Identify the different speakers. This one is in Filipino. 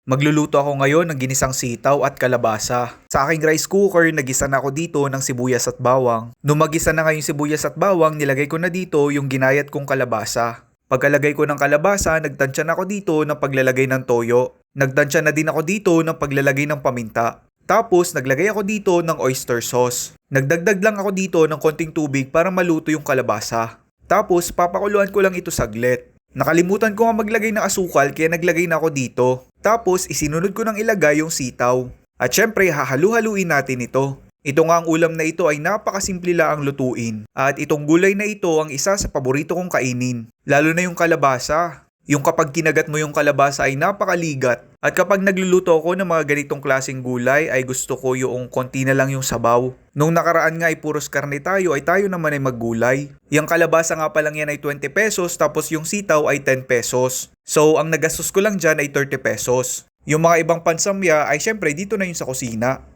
Speaker 1: Magluluto ako ngayon ng ginisang sitaw at kalabasa. Sa aking rice cooker, nagisa na ako dito ng sibuyas at bawang. Nung magisa na nga yung sibuyas at bawang, nilagay ko na dito yung ginayat kong kalabasa. Pagkalagay ko ng kalabasa, nagtansya na ako dito ng paglalagay ng toyo. Nagtansya na din ako dito ng paglalagay ng paminta. Tapos, naglagay ako dito ng oyster sauce. Nagdagdag lang ako dito ng konting tubig para maluto yung kalabasa. Tapos, papakuluan ko lang ito saglit. Nakalimutan ko nga maglagay ng asukal kaya naglagay na ako dito. Tapos isinunod ko nang ilagay yung sitaw. At syempre hahalu-haluin natin ito. Ito nga ang ulam na ito ay napakasimple lang ang lutuin. At itong gulay na ito ang isa sa paborito kong kainin. Lalo na yung kalabasa. Yung kapag kinagat mo yung kalabasa ay napakaligat. At kapag nagluluto ako ng mga ganitong klaseng gulay ay gusto ko yung konti na lang yung sabaw. Nung nakaraan nga ay puros karne tayo ay tayo naman ay maggulay. Yung kalabasa nga pa lang yan ay 20 pesos tapos yung sitaw ay 10 pesos. So ang nagastos ko lang dyan ay 30 pesos. Yung mga ibang pansamya ay syempre dito na yun sa kusina.